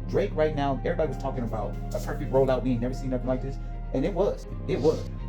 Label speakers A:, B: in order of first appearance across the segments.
A: Drake right now, everybody was talking about a perfect rollout. We ain't never seen nothing like this. And it was.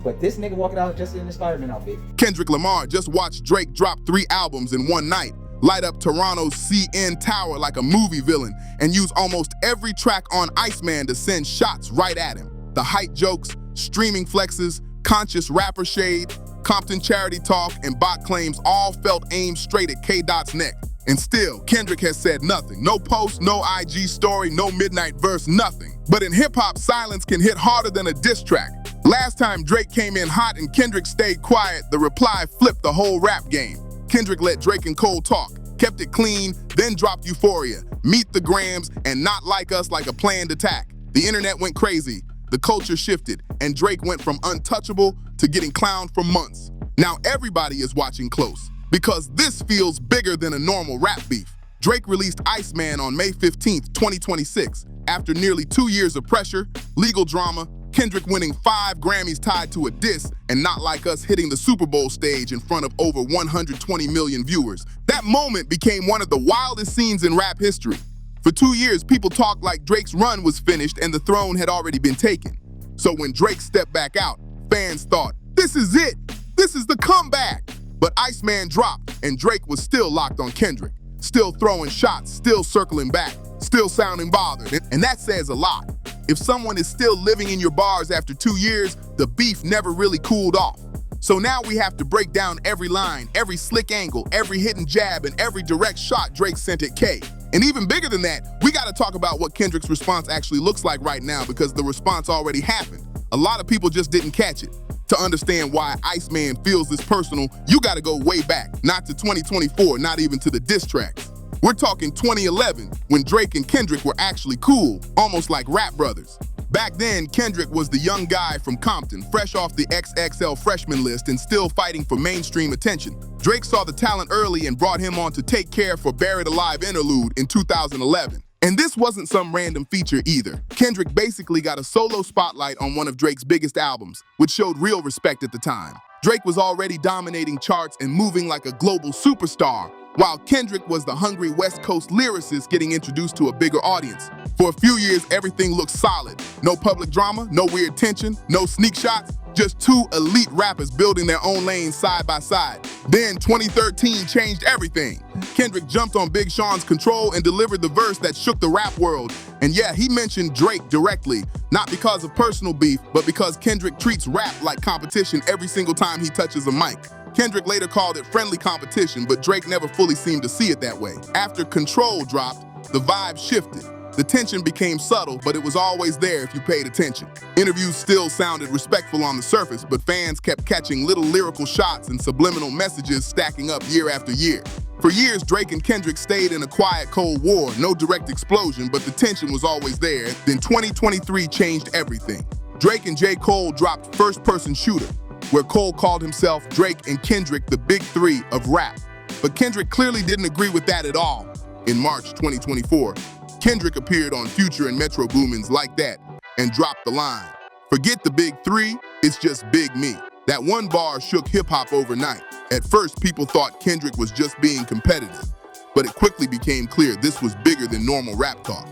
A: But this nigga walking out just in an Spider-Man outfit.
B: Kendrick Lamar just watched Drake drop 3 albums in one night, light up Toronto's CN Tower like a movie villain, and use almost every track on ICEMAN to send shots right at him. The height jokes, streaming flexes, conscious rapper shade, Compton charity talk, and bot claims all felt aimed straight at K-Dot's neck. And still, Kendrick has said nothing. No post, no IG story, no midnight verse, nothing. But in hip-hop, silence can hit harder than a diss track. Last time Drake came in hot and Kendrick stayed quiet, the reply flipped the whole rap game. Kendrick let Drake and Cole talk, kept it clean, then dropped Euphoria, Meet the Grams, and Not Like Us like a planned attack. The internet went crazy, the culture shifted, and Drake went from untouchable to getting clowned for months. Now everybody is watching close, because this feels bigger than a normal rap beef. Drake released ICEMAN on May 15th, 2026. After nearly 2 years of pressure, legal drama, Kendrick winning 5 Grammys tied to a diss, and Not Like Us hitting the Super Bowl stage in front of over 120 million viewers. That moment became one of the wildest scenes in rap history. For 2 years, people talked like Drake's run was finished and the throne had already been taken. So when Drake stepped back out, fans thought, this is it! This is the comeback! But ICEMAN dropped, and Drake was still locked on Kendrick. Still throwing shots, still circling back, still sounding bothered, and that says a lot. If someone is still living in your bars after 2 years, the beef never really cooled off. So now we have to break down every line, every slick angle, every hidden jab, and every direct shot Drake sent at K. And even bigger than that, we gotta talk about what Kendrick's response actually looks like right now, because the response already happened. A lot of people just didn't catch it. To understand why ICEMAN feels this personal, you gotta go way back, not to 2024, not even to the diss tracks. We're talking 2011, when Drake and Kendrick were actually cool, almost like rap brothers. Back then, Kendrick was the young guy from Compton, fresh off the XXL freshman list and still fighting for mainstream attention. Drake saw the talent early and brought him on to Take Care for Buried Alive interlude in 2011. And this wasn't some random feature either. Kendrick basically got a solo spotlight on one of Drake's biggest albums, which showed real respect at the time. Drake was already dominating charts and moving like a global superstar, while Kendrick was the hungry West Coast lyricist getting introduced to a bigger audience. For a few years, everything looked solid. No public drama, no weird tension, no sneak shots, just 2 elite rappers building their own lanes side by side. Then 2013 changed everything. Kendrick jumped on Big Sean's Control and delivered the verse that shook the rap world. And yeah, he mentioned Drake directly, not because of personal beef, but because Kendrick treats rap like competition every single time he touches a mic. Kendrick later called it friendly competition, but Drake never fully seemed to see it that way. After Control dropped, the vibe shifted. The tension became subtle, but it was always there if you paid attention. Interviews still sounded respectful on the surface, but fans kept catching little lyrical shots and subliminal messages stacking up year after year. For years, Drake and Kendrick stayed in a quiet Cold War, no direct explosion, but the tension was always there. Then 2023 changed everything. Drake and J. Cole dropped First Person Shooter, where Cole called himself Drake and Kendrick the Big Three of rap. But Kendrick clearly didn't agree with that at all. In March 2024, Kendrick appeared on Future and Metro Boomin's Like That and dropped the line, "Forget the big three, it's just Big Me." That one bar shook hip-hop overnight. At first, people thought Kendrick was just being competitive, but it quickly became clear this was bigger than normal rap talk.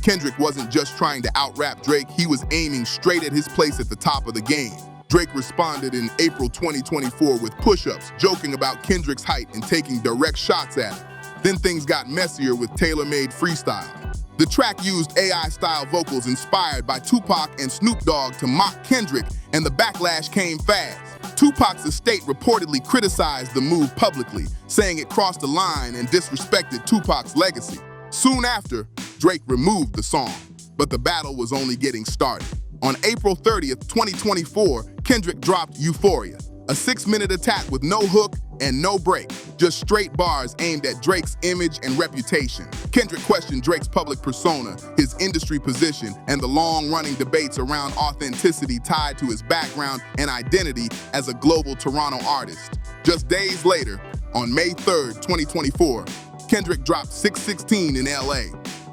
B: Kendrick wasn't just trying to out-rap Drake, he was aiming straight at his place at the top of the game. Drake responded in April 2024 with push-ups, joking about Kendrick's height and taking direct shots at him. Then things got messier with tailor-made freestyle. The track used AI-style vocals inspired by Tupac and Snoop Dogg to mock Kendrick, and the backlash came fast. Tupac's estate reportedly criticized the move publicly, saying it crossed the line and disrespected Tupac's legacy. Soon after, Drake removed the song, but the battle was only getting started. On April 30th, 2024, Kendrick dropped Euphoria, a 6-minute attack with no hook and no break, just straight bars aimed at Drake's image and reputation. Kendrick questioned Drake's public persona, his industry position, and the long-running debates around authenticity tied to his background and identity as a global Toronto artist. Just days later, on May 3rd, 2024, Kendrick dropped 616 in LA,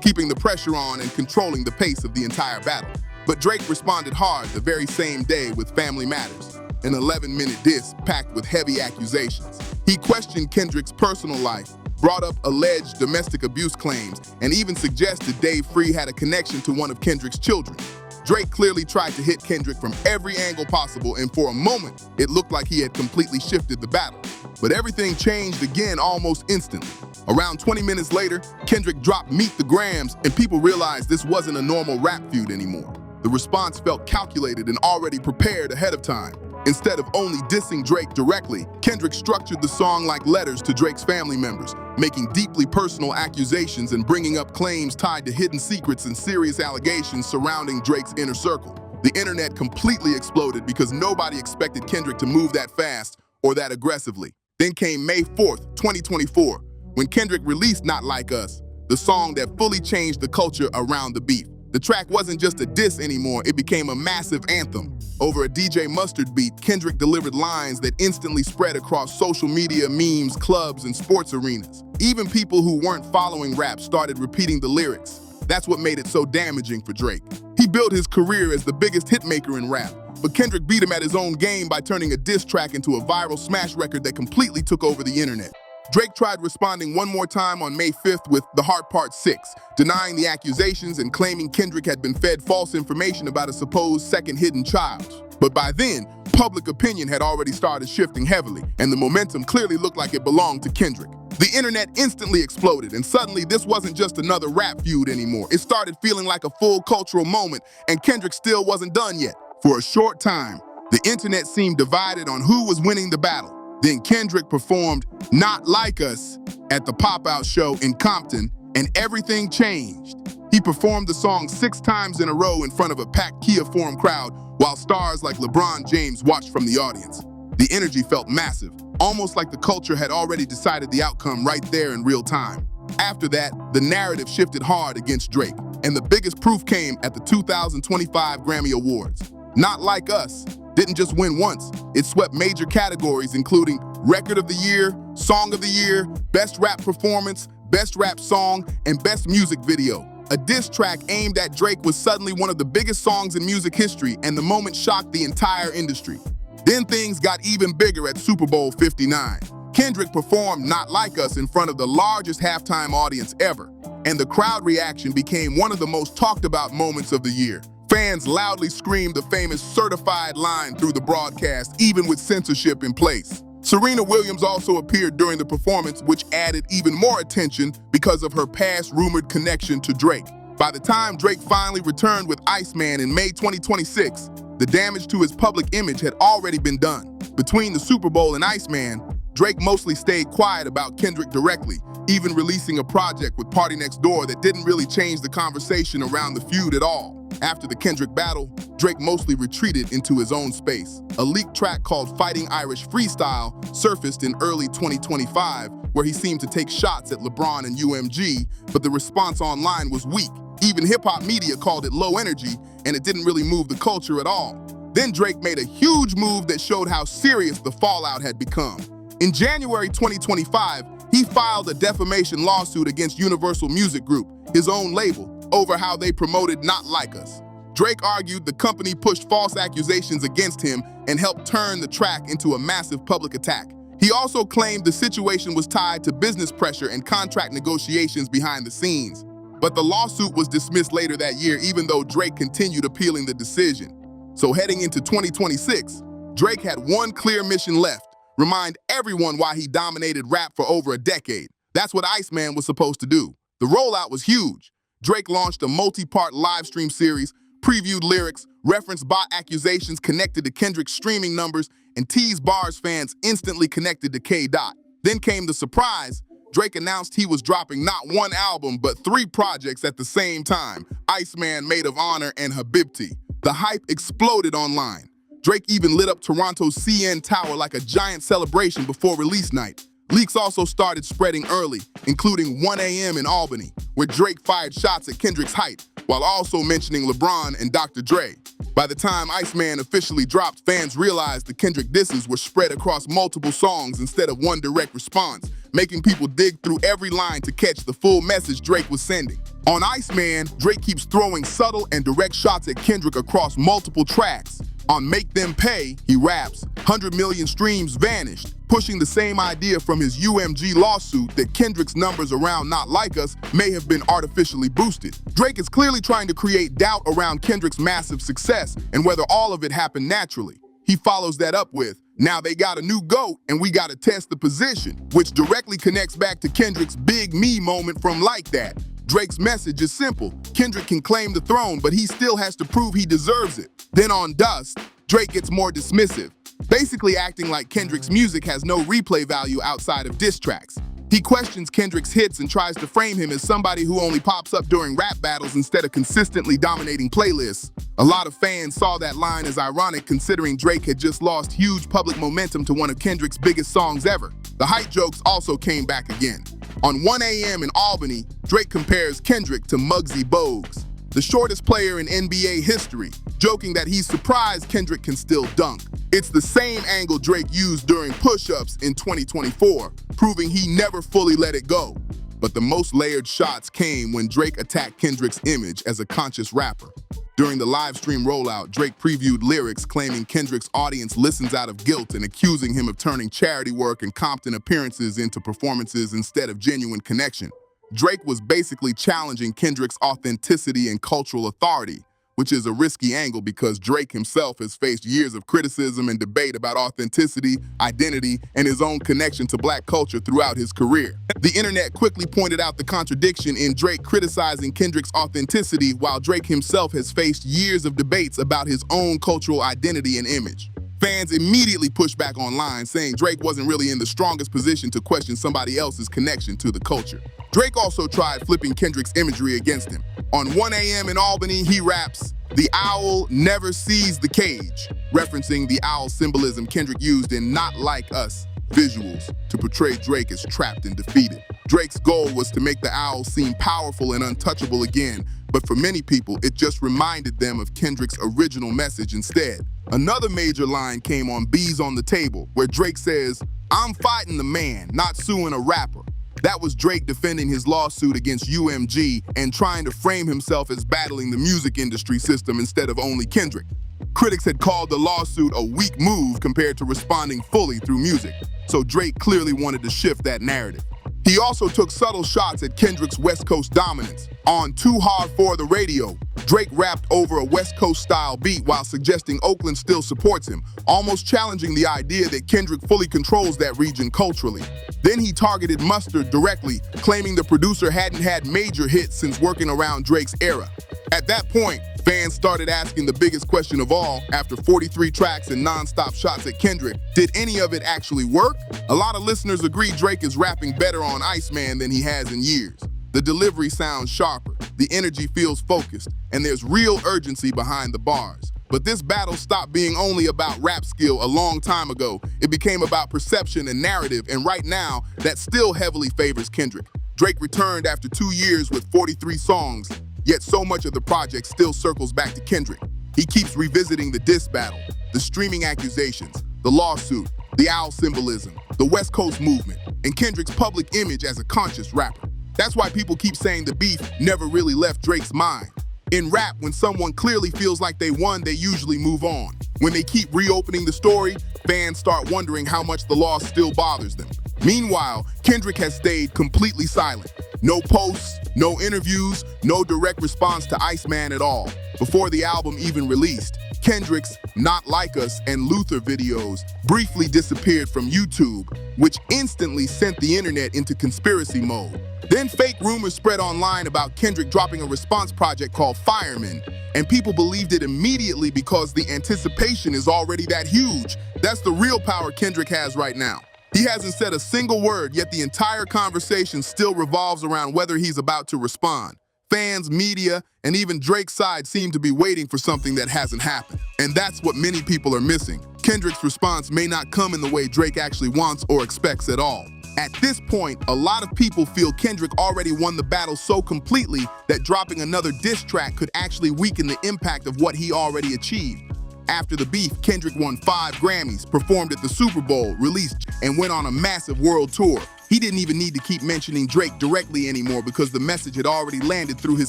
B: keeping the pressure on and controlling the pace of the entire battle. But Drake responded hard the very same day with Family Matters, an 11-minute diss packed with heavy accusations. He questioned Kendrick's personal life, brought up alleged domestic abuse claims, and even suggested Dave Free had a connection to one of Kendrick's children. Drake clearly tried to hit Kendrick from every angle possible, and for a moment, it looked like he had completely shifted the battle. But everything changed again almost instantly. Around 20 minutes later, Kendrick dropped Meet the Grams, and people realized this wasn't a normal rap feud anymore. The response felt calculated and already prepared ahead of time. Instead of only dissing Drake directly, Kendrick structured the song like letters to Drake's family members, making deeply personal accusations and bringing up claims tied to hidden secrets and serious allegations surrounding Drake's inner circle. The internet completely exploded because nobody expected Kendrick to move that fast or that aggressively. Then came May 4th, 2024, when Kendrick released Not Like Us, the song that fully changed the culture around the beef. The track wasn't just a diss anymore, it became a massive anthem. Over a DJ Mustard beat, Kendrick delivered lines that instantly spread across social media, memes, clubs, and sports arenas. Even people who weren't following rap started repeating the lyrics. That's what made it so damaging for Drake. He built his career as the biggest hitmaker in rap, but Kendrick beat him at his own game by turning a diss track into a viral smash record that completely took over the internet. Drake tried responding one more time on May 5th with The Heart Part 6, denying the accusations and claiming Kendrick had been fed false information about a supposed second hidden child. But by then, public opinion had already started shifting heavily, and the momentum clearly looked like it belonged to Kendrick. The internet instantly exploded, and suddenly this wasn't just another rap feud anymore. It started feeling like a full cultural moment, and Kendrick still wasn't done yet. For a short time, the internet seemed divided on who was winning the battle. Then Kendrick performed Not Like Us at the Pop-Out show in Compton, and everything changed. He performed the song 6 times in a row in front of a packed Kia Forum crowd, while stars like LeBron James watched from the audience. The energy felt massive, almost like the culture had already decided the outcome right there in real time. After that, the narrative shifted hard against Drake, and the biggest proof came at the 2025 Grammy Awards. Not Like Us didn't just win once, it swept major categories including Record of the Year, Song of the Year, Best Rap Performance, Best Rap Song, and Best Music Video. A diss track aimed at Drake was suddenly one of the biggest songs in music history, and the moment shocked the entire industry. Then things got even bigger at Super Bowl 59. Kendrick performed Not Like Us in front of the largest halftime audience ever, and the crowd reaction became one of the most talked about moments of the year. Fans loudly screamed the famous certified line through the broadcast, even with censorship in place. Serena Williams also appeared during the performance, which added even more attention because of her past rumored connection to Drake. By the time Drake finally returned with ICEMAN in May 2026, the damage to his public image had already been done. Between the Super Bowl and ICEMAN, Drake mostly stayed quiet about Kendrick directly, even releasing a project with Party Next Door that didn't really change the conversation around the feud at all. After the Kendrick battle, Drake mostly retreated into his own space. A leaked track called Fighting Irish Freestyle surfaced in early 2025, where he seemed to take shots at LeBron and UMG, but the response online was weak. Even hip-hop media called it low energy, and it didn't really move the culture at all. Then Drake made a huge move that showed how serious the fallout had become. In January 2025, he filed a defamation lawsuit against Universal Music Group, his own label, over how they promoted Not Like Us. Drake argued the company pushed false accusations against him and helped turn the track into a massive public attack. He also claimed the situation was tied to business pressure and contract negotiations behind the scenes. But the lawsuit was dismissed later that year, even though Drake continued appealing the decision. So heading into 2026, Drake had one clear mission left: remind everyone why he dominated rap for over a decade. That's what ICEMAN was supposed to do. The rollout was huge. Drake launched a multi-part live stream series, previewed lyrics, referenced bot accusations connected to Kendrick's streaming numbers, and teased bars fans instantly connected to K. Dot. Then came the surprise. Drake announced he was dropping not one album, but 3 projects at the same time: ICEMAN, Maid of Honor, and Habibti. The hype exploded online. Drake even lit up Toronto's CN Tower like a giant celebration before release night. Leaks also started spreading early, including 1 a.m. in Albany, where Drake fired shots at Kendrick's height, while also mentioning LeBron and Dr. Dre. By the time ICEMAN officially dropped, fans realized the Kendrick disses were spread across multiple songs instead of one direct response, making people dig through every line to catch the full message Drake was sending. On ICEMAN, Drake keeps throwing subtle and direct shots at Kendrick across multiple tracks. On Make Them Pay, he raps, 100 million streams vanished, pushing the same idea from his UMG lawsuit that Kendrick's numbers around Not Like Us may have been artificially boosted. Drake is clearly trying to create doubt around Kendrick's massive success and whether all of it happened naturally. He follows that up with, "Now they got a new GOAT and we gotta test the position," which directly connects back to Kendrick's Big Me moment from Like That. Drake's message is simple. Kendrick can claim the throne, but he still has to prove he deserves it. Then on Dust, Drake gets more dismissive, basically acting like Kendrick's music has no replay value outside of diss tracks. He questions Kendrick's hits and tries to frame him as somebody who only pops up during rap battles instead of consistently dominating playlists. A lot of fans saw that line as ironic considering Drake had just lost huge public momentum to one of Kendrick's biggest songs ever. The hype jokes also came back again. On 1 a.m. in Albany, Drake compares Kendrick to Muggsy Bogues, the shortest player in NBA history, joking that he's surprised Kendrick can still dunk. It's the same angle Drake used during push-ups in 2024, proving he never fully let it go. But the most layered shots came when Drake attacked Kendrick's image as a conscious rapper. During the live stream rollout, Drake previewed lyrics claiming Kendrick's audience listens out of guilt and accusing him of turning charity work and Compton appearances into performances instead of genuine connection. Drake was basically challenging Kendrick's authenticity and cultural authority, which is a risky angle because Drake himself has faced years of criticism and debate about authenticity, identity, and his own connection to black culture throughout his career. The internet quickly pointed out the contradiction in Drake criticizing Kendrick's authenticity while Drake himself has faced years of debates about his own cultural identity and image. Fans immediately pushed back online, saying Drake wasn't really in the strongest position to question somebody else's connection to the culture. Drake also tried flipping Kendrick's imagery against him. On 1 a.m. in Albany, he raps, "The owl never sees the cage," referencing the owl symbolism Kendrick used in Not Like Us visuals to portray Drake as trapped and defeated. Drake's goal was to make the owl seem powerful and untouchable again, but for many people, it just reminded them of Kendrick's original message instead. Another major line came on Bees on the Table, where Drake says, "I'm fighting the man, not suing a rapper." That was Drake defending his lawsuit against UMG and trying to frame himself as battling the music industry system instead of only Kendrick. Critics had called the lawsuit a weak move compared to responding fully through music, so Drake clearly wanted to shift that narrative. He also took subtle shots at Kendrick's West Coast dominance. On Too Hard for the Radio, Drake rapped over a West Coast style beat while suggesting Oakland still supports him, almost challenging the idea that Kendrick fully controls that region culturally. Then he targeted Mustard directly, claiming the producer hadn't had major hits since working around Drake's era. At that point, fans started asking the biggest question of all, after 43 tracks and non-stop shots at Kendrick, did any of it actually work? A lot of listeners agree Drake is rapping better on ICEMAN than he has in years. The delivery sounds sharper, the energy feels focused, and there's real urgency behind the bars. But this battle stopped being only about rap skill a long time ago. It became about perception and narrative, and right now, that still heavily favors Kendrick. Drake returned after 2 years with 43 songs, yet so much of the project still circles back to Kendrick. He keeps revisiting the diss battle, the streaming accusations, the lawsuit, the owl symbolism, the West Coast movement, and Kendrick's public image as a conscious rapper. That's why people keep saying the beef never really left Drake's mind. In rap, when someone clearly feels like they won, they usually move on. When they keep reopening the story, fans start wondering how much the loss still bothers them. Meanwhile, Kendrick has stayed completely silent. No posts, no interviews, no direct response to ICEMAN at all. Before the album even released, Kendrick's Not Like Us and Luther videos briefly disappeared from YouTube, which instantly sent the internet into conspiracy mode. Then fake rumors spread online about Kendrick dropping a response project called Fireman, and people believed it immediately because the anticipation is already that huge. That's the real power Kendrick has right now. He hasn't said a single word, yet the entire conversation still revolves around whether he's about to respond. Fans, media, and even Drake's side seem to be waiting for something that hasn't happened. And that's what many people are missing. Kendrick's response may not come in the way Drake actually wants or expects at all. At this point, a lot of people feel Kendrick already won the battle so completely that dropping another diss track could actually weaken the impact of what he already achieved. After the beef, Kendrick won 5 Grammys, performed at the Super Bowl, released, and went on a massive world tour. He didn't even need to keep mentioning Drake directly anymore because the message had already landed through his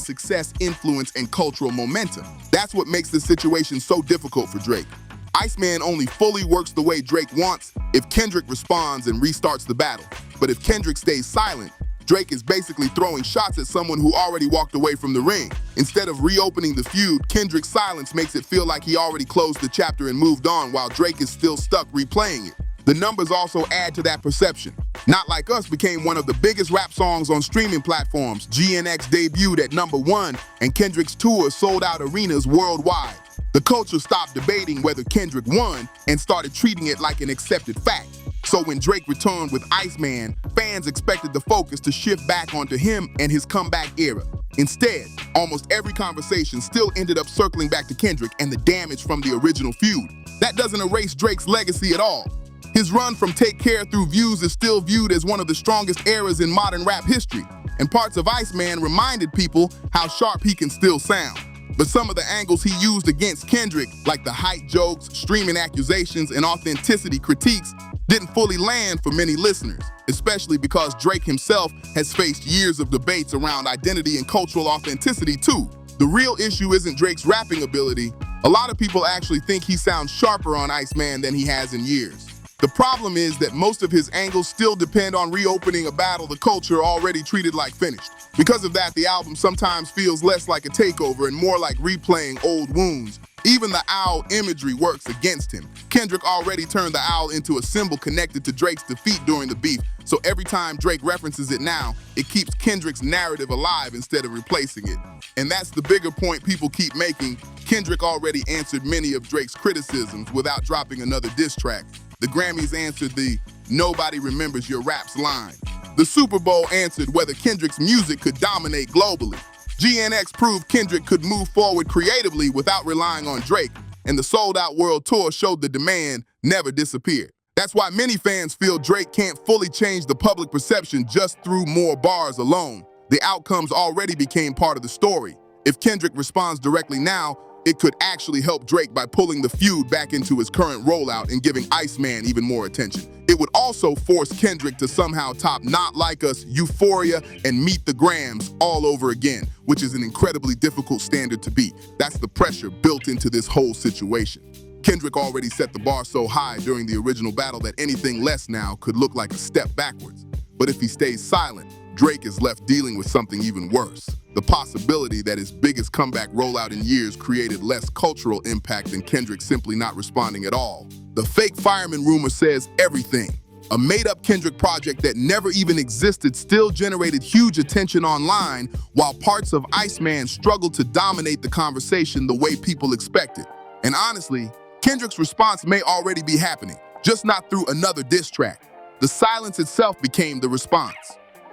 B: success, influence, and cultural momentum. That's what makes this situation so difficult for Drake. Iceman only fully works the way Drake wants if Kendrick responds and restarts the battle. But if Kendrick stays silent, Drake is basically throwing shots at someone who already walked away from the ring. Instead of reopening the feud, Kendrick's silence makes it feel like he already closed the chapter and moved on while Drake is still stuck replaying it. The numbers also add to that perception. Not Like Us became one of the biggest rap songs on streaming platforms. GNX debuted at #1, and Kendrick's tour sold out arenas worldwide. The culture stopped debating whether Kendrick won and started treating it like an accepted fact. So when Drake returned with Iceman, fans expected the focus to shift back onto him and his comeback era. Instead, almost every conversation still ended up circling back to Kendrick and the damage from the original feud. That doesn't erase Drake's legacy at all. His run from Take Care through Views is still viewed as one of the strongest eras in modern rap history, and parts of Iceman reminded people how sharp he can still sound. But some of the angles he used against Kendrick, like the height jokes, streaming accusations, and authenticity critiques, didn't fully land for many listeners, especially because Drake himself has faced years of debates around identity and cultural authenticity too. The real issue isn't Drake's rapping ability. A lot of people actually think he sounds sharper on Iceman than he has in years. The problem is that most of his angles still depend on reopening a battle the culture already treated like finished. Because of that, the album sometimes feels less like a takeover and more like replaying old wounds. Even the owl imagery works against him. Kendrick already turned the owl into a symbol connected to Drake's defeat during the beef, so every time Drake references it now, it keeps Kendrick's narrative alive instead of replacing it. And that's the bigger point people keep making. Kendrick already answered many of Drake's criticisms without dropping another diss track. The Grammys answered the "Nobody remembers your raps" line. The Super Bowl answered whether Kendrick's music could dominate globally. GNX proved Kendrick could move forward creatively without relying on Drake, and the sold-out world tour showed the demand never disappeared. That's why many fans feel Drake can't fully change the public perception just through more bars alone. The outcomes already became part of the story. If Kendrick responds directly now, it could actually help Drake by pulling the feud back into his current rollout and giving Iceman even more attention. It would also force Kendrick to somehow top Not Like Us, Euphoria, and Meet the Grams all over again, which is an incredibly difficult standard to beat. That's the pressure built into this whole situation. Kendrick already set the bar so high during the original battle that anything less now could look like a step backwards. But if he stays silent, Drake is left dealing with something even worse. The possibility that his biggest comeback rollout in years created less cultural impact than Kendrick simply not responding at all. The Fake Fireman rumor says everything. A made-up Kendrick project that never even existed still generated huge attention online, while parts of Iceman struggled to dominate the conversation the way people expected. And honestly, Kendrick's response may already be happening, just not through another diss track. The silence itself became the response.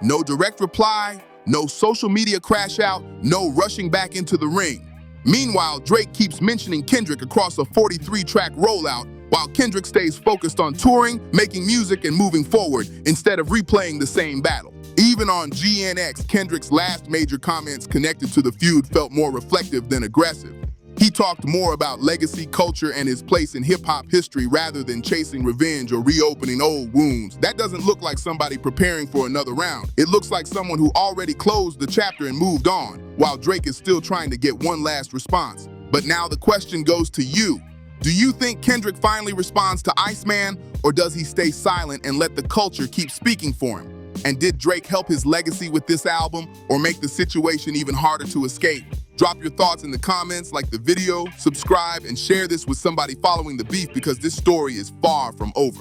B: No direct reply, no social media crash out, no rushing back into the ring. Meanwhile, Drake keeps mentioning Kendrick across a 43-track rollout, while Kendrick stays focused on touring, making music, and moving forward instead of replaying the same battle. Even on GNX, Kendrick's last major comments connected to the feud felt more reflective than aggressive. He talked more about legacy, culture, and his place in hip-hop history rather than chasing revenge or reopening old wounds. That doesn't look like somebody preparing for another round. It looks like someone who already closed the chapter and moved on, while Drake is still trying to get one last response. But now the question goes to you. Do you think Kendrick finally responds to Iceman, or does he stay silent and let the culture keep speaking for him? And did Drake help his legacy with this album, or make the situation even harder to escape? Drop your thoughts in the comments, like the video, subscribe, and share this with somebody following the beef, because this story is far from over.